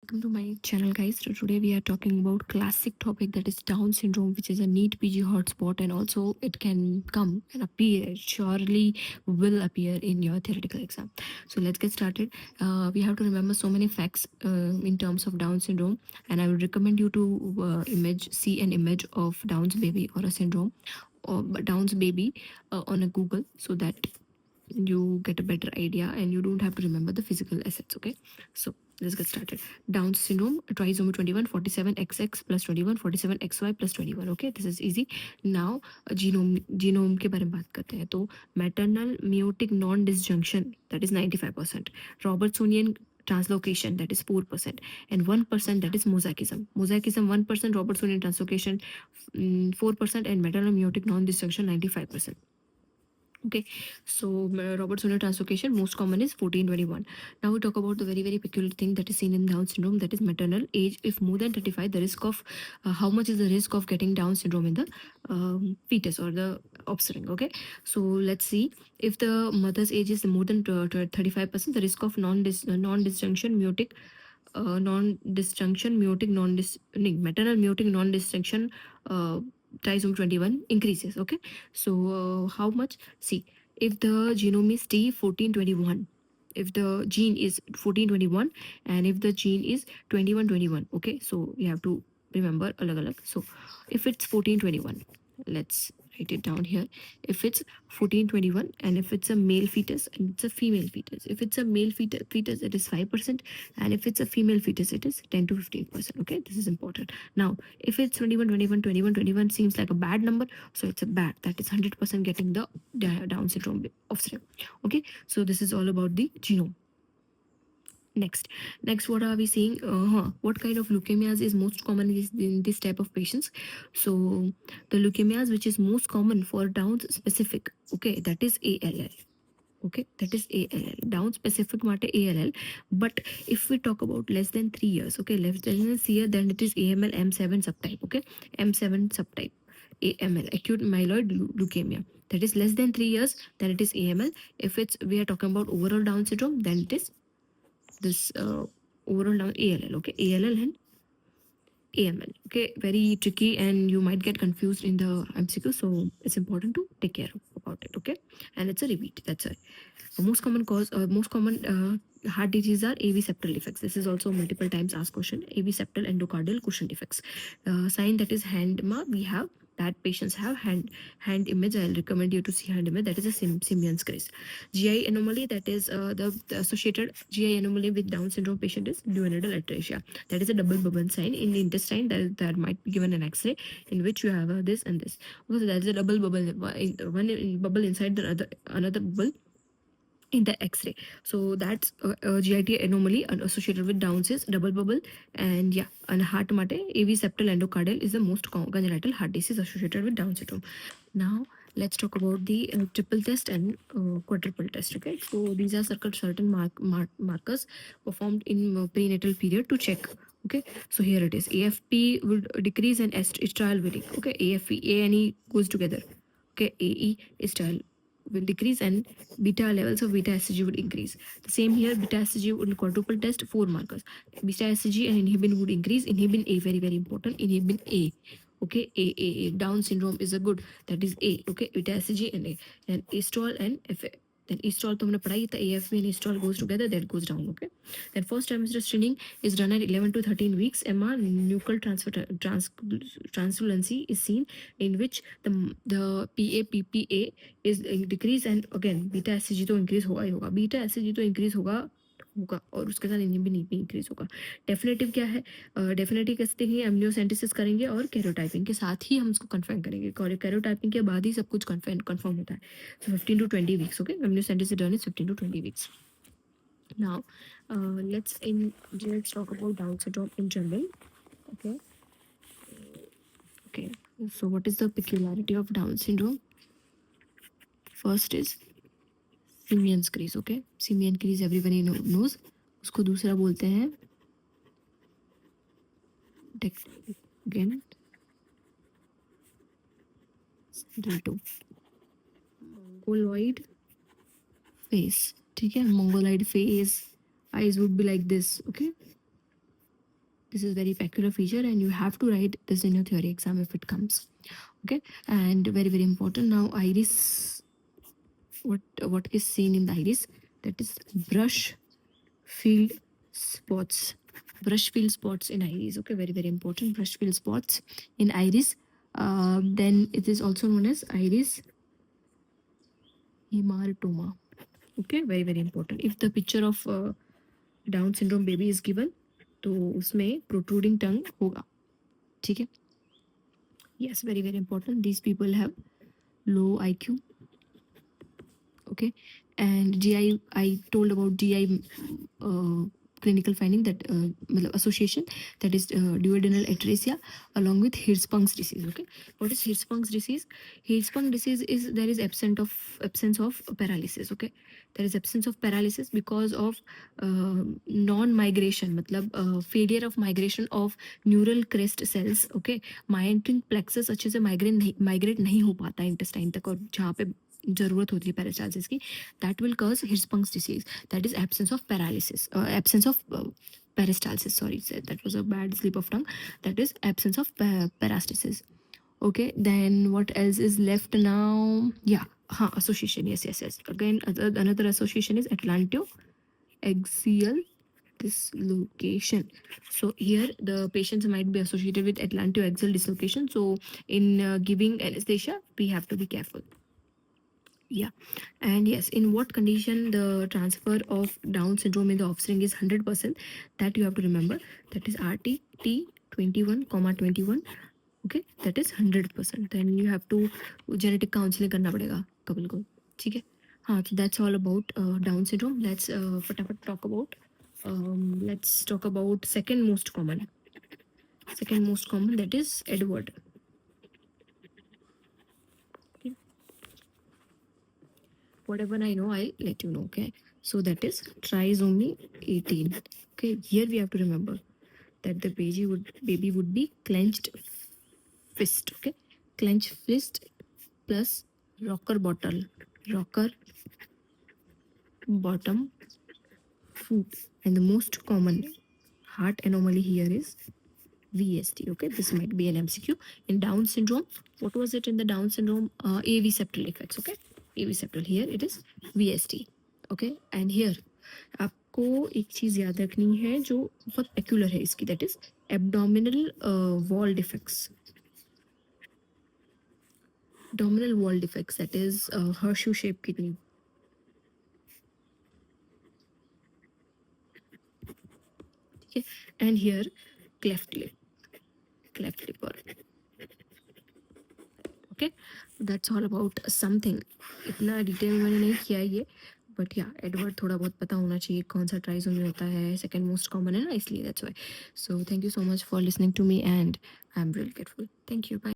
Welcome to my channel, guys. So today we are talking about classic topic, that is Down syndrome, which is a NEET PG hotspot, and also it can come and appear, surely will appear in your theoretical exam. So let's get started. We have to remember so many facts in terms of Down syndrome, and I would recommend you to see an image of Down's baby or a syndrome or Down's baby on a Google, so that you get a better idea and you don't have to remember the physical assets. Okay, so let's get started. Down syndrome, trisomy 21 47 xx plus 21 47 xy plus 21. Okay, this is easy. Now genome के बारे में बात करते हैं. तो maternal meiotic non disjunction, that is 95%. Robertsonian translocation, that is 4%, and 1%, that is mosaicism 1%, Robertsonian translocation 4%, and maternal meiotic non disjunction 95%. Okay, so Robertson translocation most common is 1421. Now we talk about the very peculiar thing that is seen in Down syndrome, that is maternal age. If more than 35, the risk of how much is the risk of getting Down syndrome in the fetus or the offspring. Okay, so let's see, if the mother's age is more than 35%, the risk of non-disjunction meiotic maternal meiotic non-disjunction trisomy 21 increases. Okay, so how much? See, if the genome is T1421, if the gene is 1421, and if the gene is 2121. Okay, so you have to remember alag. So if it's 1421, let's write it down here. If it's 1421, and if it's a male fetus and it's a female fetus, if it's a male fetus, it is 5%, and if it's a female fetus, it is 10 to 15%. Okay, this is important. Now if it's 21 seems like a bad number, so it's a bad, that is 100% getting the Down syndrome offspring. Okay, so this is all about the genome. Next, what are we seeing? What kind of leukemias is most common in this type of patients? So the leukemias which is most common for Down specific, okay, that is ALL. Okay, that is ALL. Down specific matter ALL. But if we talk about less than 3 years, okay, less than 3 years, then it is AML M7 subtype. Okay, M7 subtype, AML, acute myeloid leukemia. That is less than 3 years, then it is AML. If it's we are talking about overall Down syndrome, then it is this overall Down ALL. Okay, ALL and AML. Okay, very tricky, and you might get confused in the MCQ, so it's important to take care about it. Okay, and it's a repeat. That's it. Most common heart disease are AV septal defects. This is also multiple times asked question. AV septal endocardial cushion defects. Sign, that is hand ma. We have that patients have hand image. I'll recommend you to see hand image. That is a Simeon's grace. GI anomaly, that is the associated GI anomaly with Down syndrome patient is duodenal atresia. That is a double bubble sign in the intestine. That might be given an X-ray in which you have this and this. Because that is a double bubble. One bubble inside the another bubble in the X-ray. So that's a GIT anomaly associated with Downs is double bubble. And yeah, and heart mate, AV septal endocardial is the most congenital heart disease associated with Down syndrome. Now let's talk about the triple test and quadruple test. Okay, so these are certain markers performed in prenatal period to check. Okay, so here it is. AFP will decrease and estriol will. Okay, AFP, A and E goes together. Okay, AE estriol will decrease, and beta levels of beta SCG would increase. The same here, beta SCG would quadruple test 4 markers. Beta SCG and inhibin would increase. Inhibin A, very important. Inhibin A. Okay, A. Down syndrome is a good. That is A. Okay, beta SCG and A. And estrol and FA. Then estrol to हमने पढ़ाई था, AFP and estrol goes together, that goes down. Okay, then first trimester screening is done at 11 to 13 weeks. MR nuchal translucency is seen, in which the PA is decrease, and again beta SCG तो increase होगा ही होगा. Beta SCG तो increase होगा और उसके साथ इन्हिबिन भी increase होगा. डेफिनेटिव क्या है? डेफिनेटिव कैसे देखेंगे? एम्नियोसेंटेसिस करेंगे और कैरोटाइपिंग के साथ ही हम उसको कन्फर्म करेंगे. कैरोटाइपिंग के बाद ही सब कुछ कन्फर्म होता है. So 15 to 20 weeks. Okay, amniocentesis done is 15 to 20 weeks. Now let's talk about Down syndrome in general. Okay, so what is the peculiarity of Down syndrome? First is Simeon's crease. Okay, Simeon crease everybody knows. उसको दूसरा बोलते हैं again mongoloid face. ठीक है, mongoloid face. Eyes would be like this. Okay, This is very peculiar feature, and you have to write this in your theory exam if it comes. Okay, and very very important. Now iris, what is seen in the iris? That is brush field spots. Brush field spots in iris. Okay, very very important. Brush field spots in iris. Then it is also known as iris hematoma. Okay, very very important. If the picture of down syndrome baby is given तो उसमें protruding टंग होगा. ठीक है. Yes, very very important. These people have low IQ. Okay, and GI, I told about GI clinical finding, that association, that is duodenal atresia along with Hirschsprung's disease. Okay, what is Hirschsprung's disease? Hirschsprung disease is there is absence of paralysis. Okay, there is absence of paralysis because of non-migration, मतलब failure of migration of neural crest cells. Okay, myelin plexus अच्छे से migrate नहीं हो पाता intestine तक, और जहाँ पे जरूरत होती है पेरिस्टालसिस की, that will cause Hirschsprung's disease. That is absence of paralysis, absence of peristalsis. Sorry, that was a bad slip of tongue. That is absence of parastasis. Okay, then what else is left now? Yeah, association. Yes. Again, another association is atlantoaxial dislocation. So here the patients might be associated with atlantoaxial dislocation. So in giving anesthesia, we have to be careful. Yeah, and yes, in what condition the transfer of Down syndrome in the offspring is 100%, that you have to remember. That is RTT 21, 21. Okay, that is 100%. Then you have to genetic counseling करना पड़ेगा couple को. ठीक है. हाँ, so that's all about Down syndrome. Let's फटाफट talk about let's talk about second most common. Second most common, that is Edward. Okay. Whatever I know, I'll let you know. Okay, so that is trisomy 18. Okay, here we have to remember that the baby would be clenched fist. Okay, clenched fist plus rocker bottom foot, and the most common heart anomaly here is VST. Okay, this might be an MCQ. In Down syndrome, what was it in the Down syndrome? AV septal effects. Okay, AV septal. Here it is VST. Okay, and here आपको एक चीज याद रखनी है जो बहुत peculiar है इसकी, that is abdominal wall defects. Abdominal wall defects, that is horseshoe shaped kidney. Okay, and here cleft lip or okay, that's all about something. इतना डिटेल में मैंने नहीं किया ये, बट या एडवर्ड थोड़ा बहुत पता होना चाहिए कौन सा ट्राइसोमी होता है, सेकंड मोस्ट कॉमन है ना, इसलिए that's why. So thank you so much for listening to me, and I am really grateful. Thank you, bye.